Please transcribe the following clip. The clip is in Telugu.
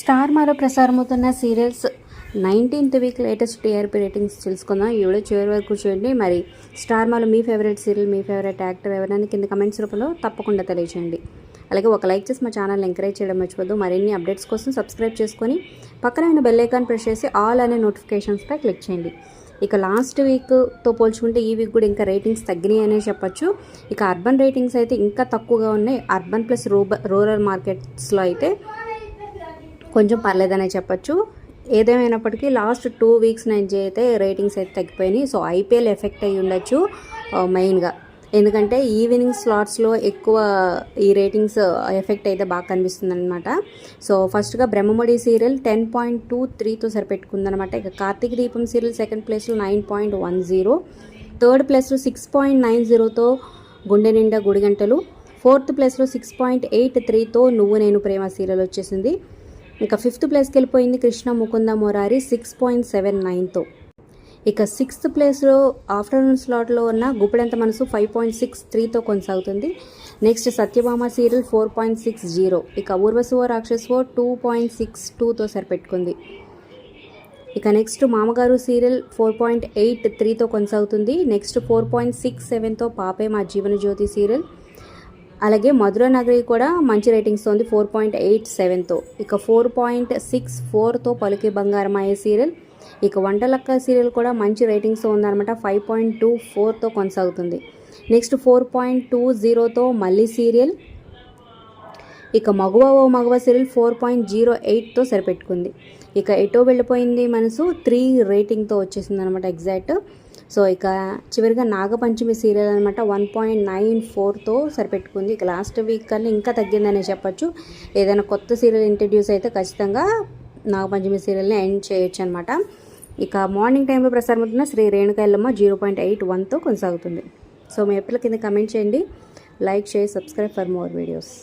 స్టార్ మాలో ప్రసారమవుతున్న serials 19th week latest TRP ratings తెలుసుకుందాం. ఈ వీడియో చివరి వరకు చూడండి. మరి స్టార్ మాలో మీ ఫేవరెట్ సీరియల్, మీ ఫేవరెట్ యాక్టర్ ఎవరైనా కింద కమెంట్స్ రూపంలో తప్పకుండా తెలియజేయండి. అలాగే ఒక లైక్ చేసి మా ఛానల్ని ఎంకరేజ్ చేయడం మర్చిపోద్దు. మరిన్ని అప్డేట్స్ కోసం సబ్స్క్రైబ్ చేసుకొని పక్కన ఉన్న బెల్ ఐకాన్ ప్రెస్ చేసి ఆల్ అనే నోటిఫికేషన్స్పై క్లిక్ చేయండి. ఇక లాస్ట్ వీక్తో పోల్చుకుంటే ఈ వీక్ కూడా ఇంకా రేటింగ్స్ తగ్గినాయి అనే చెప్పొచ్చు. ఇక అర్బన్ రేటింగ్స్ అయితే ఇంకా తక్కువగా ఉన్నాయి. అర్బన్ ప్లస్ రూరల్ మార్కెట్స్లో అయితే కొంచెం పర్లేదనే చెప్పచ్చు. ఏదేమైనప్పటికీ లాస్ట్ 2 వీక్స్ నుంచి అయితే రేటింగ్స్ అయితే తగ్గిపోయినాయి. సో ఐపీఎల్ ఎఫెక్ట్ అయ్యి ఉండొచ్చు మెయిన్గా, ఎందుకంటే ఈవినింగ్ స్లాట్స్లో ఎక్కువ ఈ రేటింగ్స్ ఎఫెక్ట్ అయితే బాగా కనిపిస్తుంది అనమాట. సో ఫస్ట్గా బ్రహ్మముడి సీరియల్ 10.23తో సరిపెట్టుకుందనమాట. ఇక కార్తీక దీపం సీరియల్ సెకండ్ ప్లేస్లో 9.10, థర్డ్ ప్లేస్లో 6.90తో గుండె నిండా గుడిగంటలు, ఫోర్త్ ప్లేస్లో 6.83తో నువ్వు నేను ప్రేమ సీరియల్ వచ్చేసింది. ఇక ఫిఫ్త్ ప్లేస్కి వెళ్ళిపోయింది కృష్ణ ముకుంద మురారి 6.79తో. ఇక సిక్స్త్ ప్లేస్లో ఆఫ్టర్నూన్ స్లాట్లో ఉన్న గుప్పెడంత మనసు 5.63తో కొనసాగుతుంది. నెక్స్ట్ సత్యభామ సీరియల్ 4.60, ఇక ఊర్వశివో రాక్షసో 2.62తో సరిపెట్టుకుంది. ఇక నెక్స్ట్ మామగారు సీరియల్ 4.83తో కొనసాగుతుంది. నెక్స్ట్ 4.67తో పాపే మా జీవన జ్యోతి సీరియల్. అలాగే మధుర నగరి కూడా మంచి రేటింగ్స్తో ఉంది 4.87తో. ఇక 4.64తో పలుకి బంగారమాయ సీరియల్. ఇక వంటలక్క సీరియల్ కూడా మంచి రేటింగ్స్తో ఉందన్నమాట, 5.24తో కొనసాగుతుంది. నెక్స్ట్ 4.20తో మళ్ళీ సీరియల్. ఇక మగువ ఓ మగువ సీరియల్ 4.08తో సరిపెట్టుకుంది. ఇక ఎటో వెళ్ళిపోయింది మనసు 3 రేటింగ్తో వచ్చేసింది అనమాట ఎగ్జాక్ట్. సో ఇక చివరిగా నాగపంచమి సీరియల్ అనమాట 1.94తో సరిపెట్టుకుంది. ఇక లాస్ట్ వీక్ కన్నా ఇంకా తగ్గిందనే చెప్పచ్చు. ఏదైనా కొత్త సీరియల్ ఇంట్రడ్యూస్ అయితే ఖచ్చితంగా నాగపంచమి సీరియల్ని ఎండ్ చేయొచ్చు అనమాట. ఇక మార్నింగ్ టైంలో ప్రసారమవుతున్న శ్రీ రేణుక ఎల్లమ్మ 0.81తో కొనసాగుతుంది. సో మీ ఎప్పుడు కింద కమెంట్ చేయండి, like, share, subscribe for more videos.